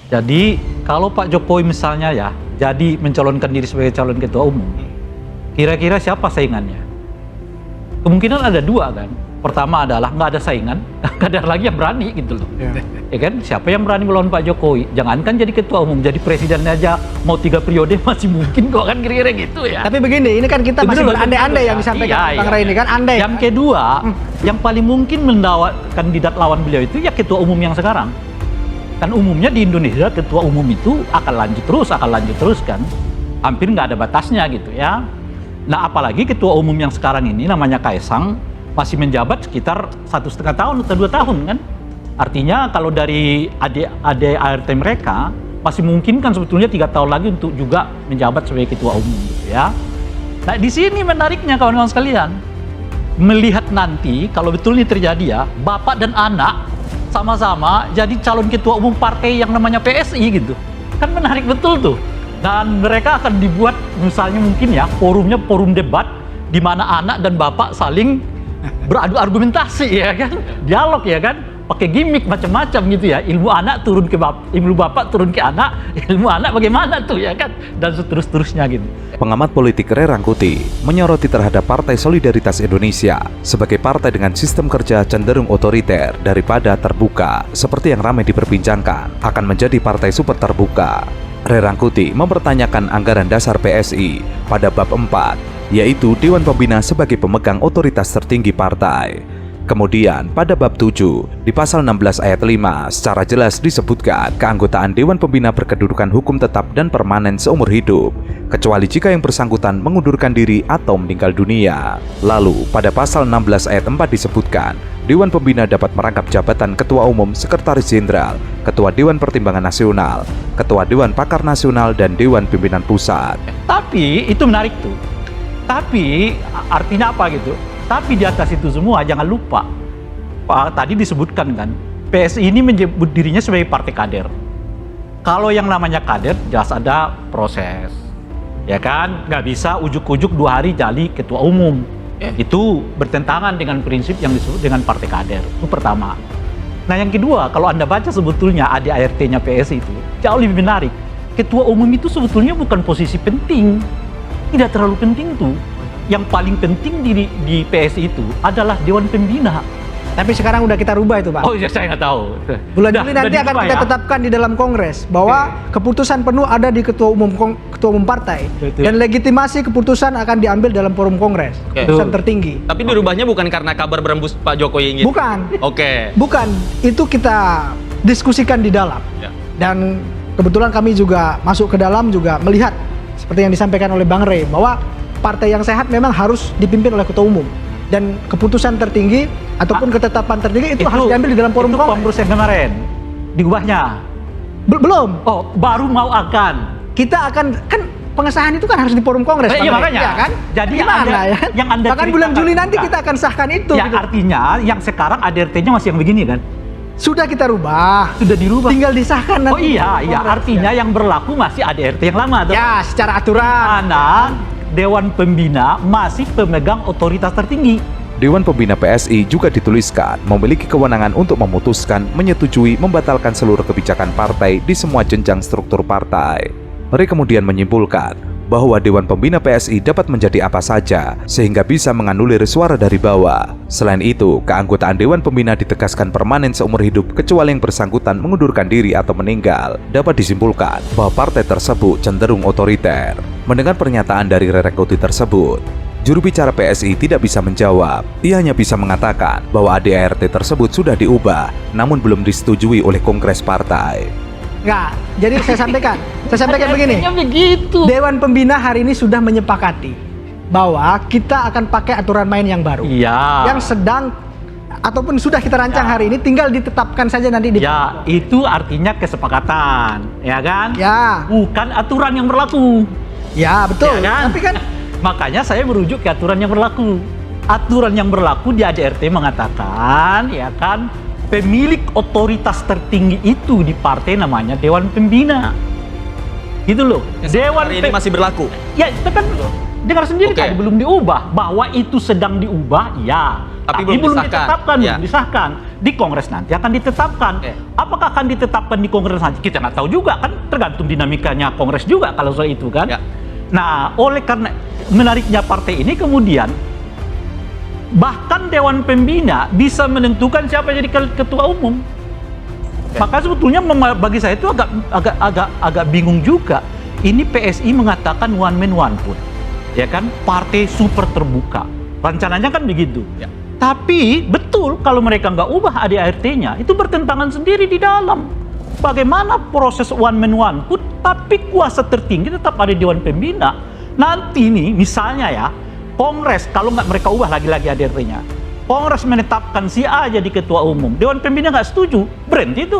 Jadi kalau Pak Jokowi misalnya ya jadi mencalonkan diri sebagai calon ketua umum, kira-kira siapa saingannya? Kemungkinan ada dua kan. Pertama adalah nggak ada saingan, nggak ada lagi yang berani gitu loh. Ya kan, siapa yang berani melawan Pak Jokowi? Jangankan jadi ketua umum, jadi presiden aja mau 3 periode masih mungkin kok kan, kira-kira gitu ya. Tapi begini, ini kan kita masih berandai-andai yang disampaikan Bang Ray ini kan, andai. Yang kedua, yang paling mungkin mendapat kandidat lawan beliau itu ya ketua umum yang sekarang. Kan umumnya di Indonesia ketua umum itu akan lanjut terus kan. Hampir nggak ada batasnya gitu ya. Nah apalagi ketua umum yang sekarang ini namanya Kaisang masih menjabat sekitar 1,5 tahun atau 2 tahun kan. Artinya kalau dari ART mereka masih mungkin kan sebetulnya 3 tahun lagi untuk juga menjabat sebagai ketua umum gitu ya. Nah di sini menariknya kawan-kawan sekalian, melihat nanti kalau betul ini terjadi ya, bapak dan anak sama-sama jadi calon ketua umum partai yang namanya PSI gitu. Kan menarik betul tuh. Dan mereka akan dibuat misalnya mungkin ya forumnya forum debat di mana anak dan bapak saling beradu argumentasi ya kan, dialog ya kan, pakai gimmick macam-macam gitu ya, ilmu anak turun ke ilmu bapak turun ke anak, ilmu anak bagaimana tuh ya kan, dan seterusnya gitu. Pengamat politik Ray Rangkuti menyoroti terhadap Partai Solidaritas Indonesia sebagai partai dengan sistem kerja cenderung otoriter daripada terbuka seperti yang ramai diperbincangkan akan menjadi partai super terbuka. Ray Rangkuti mempertanyakan anggaran dasar PSI pada bab 4, yaitu Dewan Pembina sebagai pemegang otoritas tertinggi partai. Kemudian pada bab 7, di pasal 16 ayat 5 secara jelas disebutkan keanggotaan Dewan Pembina berkedudukan hukum tetap dan permanen seumur hidup, kecuali jika yang bersangkutan mengundurkan diri atau meninggal dunia. Lalu pada pasal 16 ayat 4 disebutkan, Dewan Pembina dapat merangkap jabatan Ketua Umum, Sekretaris Jenderal, Ketua Dewan Pertimbangan Nasional, Ketua Dewan Pakar Nasional, dan Dewan Pimpinan Pusat. Tapi itu menarik tuh. Tapi artinya apa gitu? Tapi di atas itu semua jangan lupa, Pak tadi disebutkan kan, PSI ini menyebut dirinya sebagai partai kader. Kalau yang namanya kader jelas ada proses, ya kan? Nggak bisa ujuk-ujuk 2 hari jadi ketua umum. Itu bertentangan dengan prinsip yang disebut dengan partai kader. Itu pertama. Nah yang kedua, kalau Anda baca sebetulnya ADART-nya PSI itu jauh lebih menarik. Ketua umum itu sebetulnya bukan posisi penting, tidak terlalu penting tuh. Yang paling penting di PSI itu adalah Dewan Pembina. Tapi sekarang udah kita rubah itu Pak. Oh ya saya nggak tahu. Bulan Juli nanti akan kita tetapkan di dalam Kongres bahwa keputusan penuh ada di ketua umum partai. Dan legitimasi keputusan akan diambil dalam forum Kongres. Keputusan tertinggi. Tapi dirubahnya bukan karena kabar berembus Pak Jokowi ingin. Bukan. Bukan. Itu kita diskusikan di dalam. Dan kebetulan kami juga masuk ke dalam juga melihat seperti yang disampaikan oleh Bang Ray bahwa partai yang sehat memang harus dipimpin oleh ketua umum, dan keputusan tertinggi ataupun ketetapan tertinggi itu harus diambil di dalam forum Kongres yang kemarin diubahnya belum. Oh baru mau akan kita akan kan pengesahan itu kan harus di forum Kongres. Iya makanya ya, kan. Jadi yang anda bahkan bulan Juli nanti kita akan sahkan itu ya, gitu. Artinya yang sekarang ADRT-nya masih yang begini kan, sudah kita rubah, sudah dirubah, tinggal disahkan nanti. Oh iya artinya yang berlaku masih ADRT yang lama tuh. Ya secara aturan. Karena Dewan Pembina masih pemegang otoritas tertinggi. Dewan Pembina PSI juga dituliskan memiliki kewenangan untuk memutuskan, menyetujui, membatalkan seluruh kebijakan partai di semua jenjang struktur partai. Ray kemudian menyimpulkan bahwa Dewan Pembina PSI dapat menjadi apa saja sehingga bisa menganulir suara dari bawah. Selain itu, keanggotaan Dewan Pembina ditegaskan permanen seumur hidup kecuali yang bersangkutan mengundurkan diri atau meninggal. Dapat disimpulkan bahwa partai tersebut cenderung otoriter. Mendengar pernyataan dari Ray Rangkuti tersebut, juru bicara PSI tidak bisa menjawab. Ia hanya bisa mengatakan bahwa ADART tersebut sudah diubah, namun belum disetujui oleh Kongres Partai. Enggak, jadi saya sampaikan begini. Begitu. Dewan Pembina hari ini sudah menyepakati bahwa kita akan pakai aturan main yang baru. Iya. Yang sedang ataupun sudah kita rancang hari ini, tinggal ditetapkan saja nanti di. Ya, itu artinya kesepakatan, ya kan? Ya. Bukan aturan yang berlaku. Ya, betul. Ya kan? Tapi kan makanya saya merujuk ke aturan yang berlaku. Aturan yang berlaku di ADRT mengatakan, ya kan? Pemilik otoritas tertinggi itu di partai namanya Dewan Pembina. Gitu loh. Dewan ini masih berlaku. Ya, itu kan dengar sendiri tadi belum diubah. Bahwa itu sedang diubah, ya. Tapi belum ditetapkan, belum disahkan. di Kongres nanti akan ditetapkan. Apakah akan ditetapkan di Kongres nanti? Kita nggak tahu juga, kan tergantung dinamikanya Kongres juga kalau soal itu kan. Nah, oleh karena menariknya partai ini kemudian bahkan Dewan Pembina bisa menentukan siapa jadi ketua umum. Maka sebetulnya bagi saya itu agak bingung juga. Ini PSI mengatakan one man one vote, ya kan? Partai super terbuka. Rencananya kan begitu. Tapi betul kalau mereka nggak ubah ADART-nya, itu bertentangan sendiri di dalam. Bagaimana proses one man one vote, tapi kuasa tertinggi tetap ada di Dewan Pembina. Nanti nih misalnya ya, Kongres kalau nggak mereka ubah lagi-lagi ADART-nya, Kongres menetapkan si A jadi ketua umum, Dewan Pembina nggak setuju, berhenti itu.